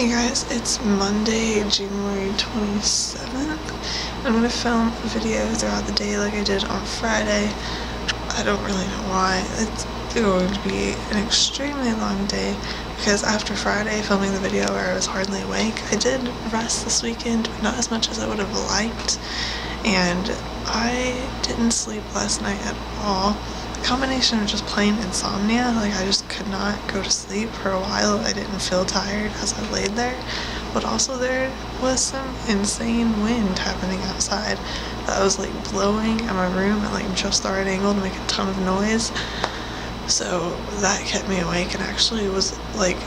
Hey guys, it's Monday, January 27th. I'm gonna film a video throughout the day like I did on Friday. I don't really know why. It's going to be an extremely long day because after Friday filming the video where I was hardly awake, I did rest this weekend, but not as much as I would have liked. And I didn't sleep last night at all. Combination of just plain insomnia, like I just could not go to sleep for a while. I didn't feel tired as I laid there, but also there was some insane wind happening outside that was like blowing at my room at like just the right angle to make a ton of noise. So that kept me awake and actually was like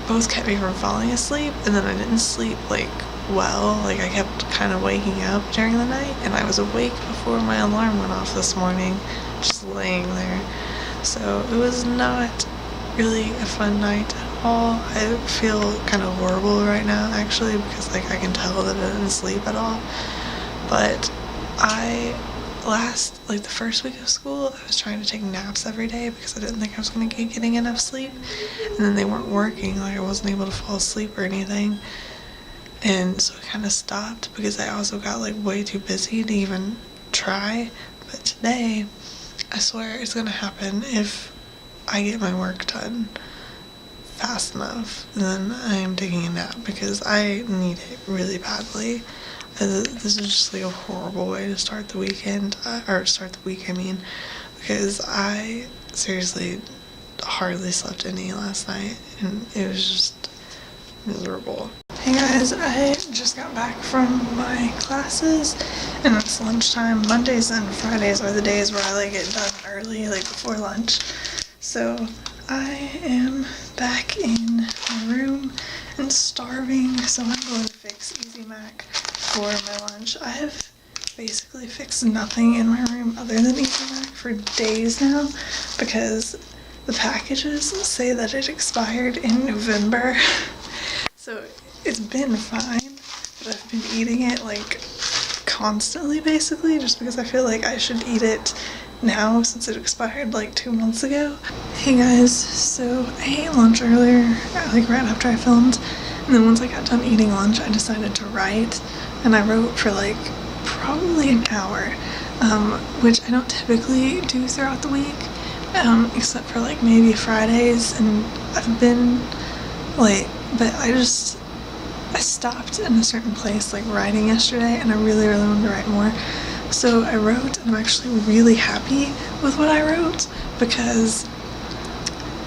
both kept me from falling asleep, and then I didn't sleep like well. Like I kept kind of waking up during the night, and I was awake before my alarm went off this morning, just laying there. So it was not really a fun night at all. I feel kind of horrible right now actually because like I can tell that I didn't sleep at all. But the first week of school, I was trying to take naps every day because I didn't think I was going to be getting enough sleep, and then they weren't working. Like I wasn't able to fall asleep or anything, and so I kind of stopped because I also got like way too busy to even try. But today, I swear it's gonna happen if I get my work done fast enough. And then I am taking a nap because I need it really badly. This is just like a horrible way to start the weekend, or start the week, I mean, because I seriously hardly slept any last night and it was just miserable. Hey guys, I just got back from my classes and it's lunchtime. Mondays and Fridays are the days where I like get done early, like before lunch. So I am back in my room and starving, so I'm going to fix Easy Mac for my lunch. I have basically fixed nothing in my room other than Easy Mac for days now because the packages say that it expired in November. So it's been fine, but I've been eating it like constantly basically just because I feel like I should eat it now since it expired like 2 months ago. Hey guys, so I ate lunch earlier, like right after I filmed, and then once I got done eating lunch I decided to write, and I wrote for like probably an hour, which I don't typically do throughout the week, except for like maybe Fridays, and I've been like, but I stopped in a certain place like writing yesterday and I really wanted to write more. So I wrote, and I'm actually really happy with what I wrote because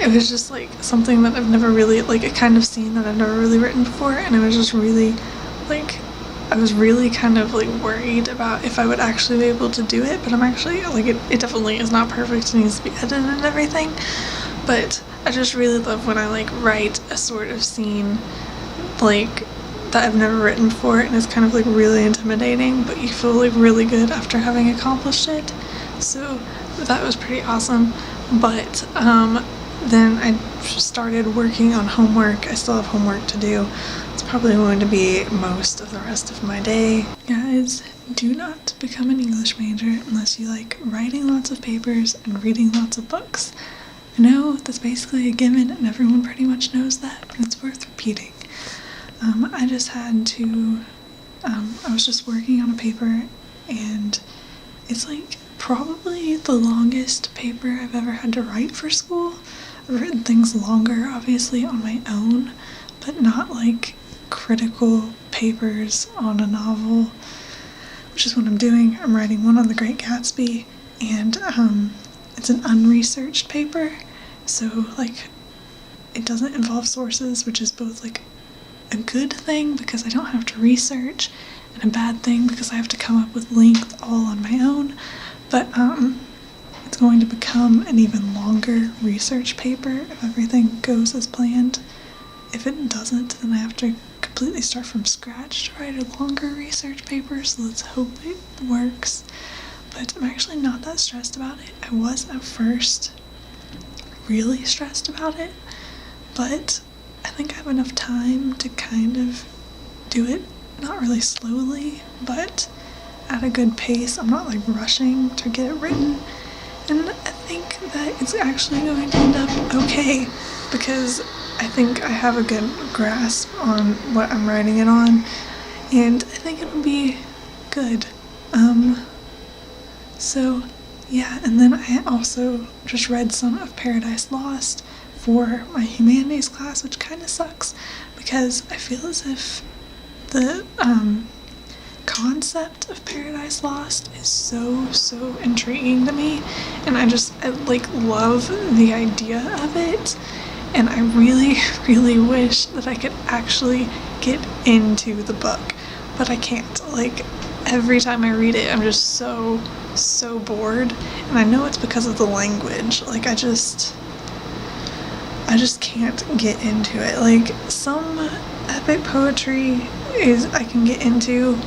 it was just like something that I've never really, like a kind of scene that I've never really written before, and it was just really like, I was really kind of like worried about if I would actually be able to do it, but I'm actually like, it definitely is not perfect, it needs to be edited and everything, but I just really love when I like write a sort of scene like that I've never written before, and it's kind of like really intimidating, but you feel like really good after having accomplished it. So that was pretty awesome. But then I started working on homework. I still have homework to do. It's probably going to be most of the rest of my day. Guys, do not become an English major unless you like writing lots of papers and reading lots of books. I know that's basically a given and everyone pretty much knows that, but it's worth repeating. I just had to, I was just working on a paper, and it's like probably the longest paper I've ever had to write for school. I've written things longer, obviously, on my own, but not like critical papers on a novel, which is what I'm doing. I'm writing one on The Great Gatsby, and it's an unresearched paper, so like it doesn't involve sources, which is both like a good thing because I don't have to research, and a bad thing because I have to come up with length all on my own. But it's going to become an even longer research paper if everything goes as planned. If it doesn't, then I have to completely start from scratch to write a longer research paper, so let's hope it works. But I'm actually not that stressed about it. I was at first really stressed about it, but I think I have enough time to kind of do it, not really slowly, but at a good pace. I'm not like rushing to get it written, and I think that it's actually going to end up okay because I think I have a good grasp on what I'm writing it on, and I think it'll be good. So yeah, and then I also just read some of Paradise Lost for my humanities class, which kind of sucks because I feel as if the concept of Paradise Lost is so intriguing to me, and I like love the idea of it, and I really wish that I could actually get into the book, but I can't. Like, every time I read it, I'm just so bored, and I know it's because of the language. Like, I just can't get into it. Like, some epic poetry I can get into,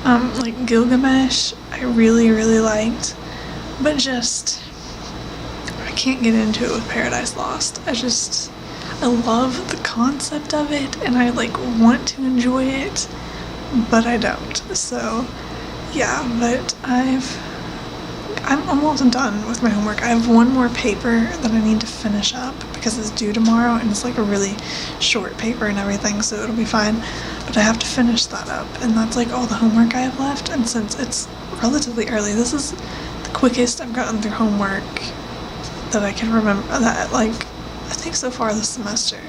like Gilgamesh, I really liked, but I can't get into it with Paradise Lost. I love the concept of it, and I like want to enjoy it, but I don't. So yeah, but I'm almost done with my homework. I have one more paper that I need to finish up because it's due tomorrow, and it's like a really short paper and everything, so it'll be fine. But I have to finish that up, and that's like all the homework I have left. And since it's relatively early, this is the quickest I've gotten through homework that I can remember, that like I think so far this semester.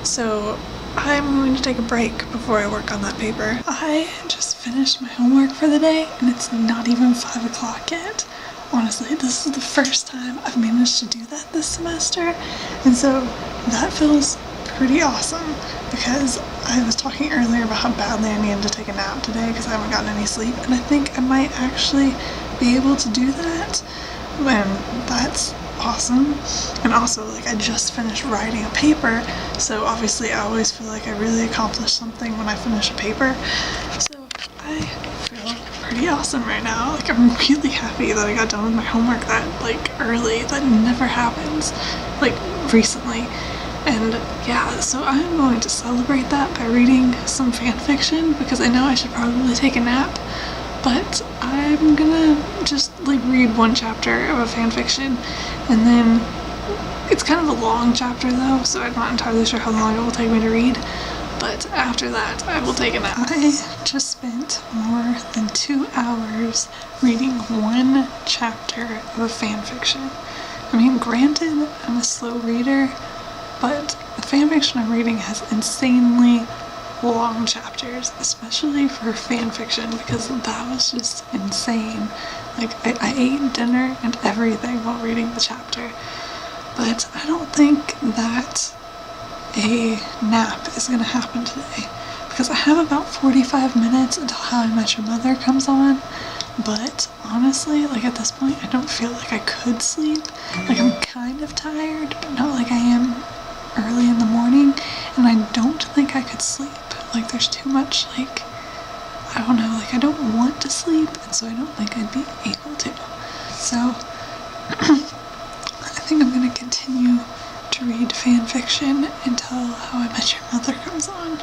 So I'm going to take a break before I work on that paper. I just finished my homework for the day, and it's not even 5 o'clock yet. Honestly, this is the first time I've managed to do that this semester, and so that feels pretty awesome, because I was talking earlier about how badly I needed to take a nap today because I haven't gotten any sleep, and I think I might actually be able to do that, and that's awesome. And also, like, I just finished writing a paper, so obviously I always feel like I really accomplished something when I finish a paper, so I feel pretty awesome right now. Like, I'm really happy that I got done with my homework that like early. That never happens, like, recently. And yeah, so I'm going to celebrate that by reading some fan fiction, because I know I should probably take a nap, but I'm gonna just like read one chapter of a fan fiction, and then it's kind of a long chapter though, so I'm not entirely sure how long it will take me to read, but after that I will take a nap. I just spent more than 2 hours reading one chapter of a fan fiction. I mean, granted, I'm a slow reader, but the fanfiction I'm reading has insanely long chapters, especially for fanfiction, because that was just insane. Like, I ate dinner and everything while reading the chapter, but I don't think that a nap is gonna happen today, because I have about 45 minutes until How I Met Your Mother comes on, but honestly, like, at this point, I don't feel like I could sleep. Like, I'm kind of tired, but not like I am early in the morning, and I don't think I could sleep. Like, there's too much, like, I don't know, like, I don't want to sleep, and so I don't think I'd be able to. So I think I'm gonna continue to read fan fiction until How I Met Your Mother comes on.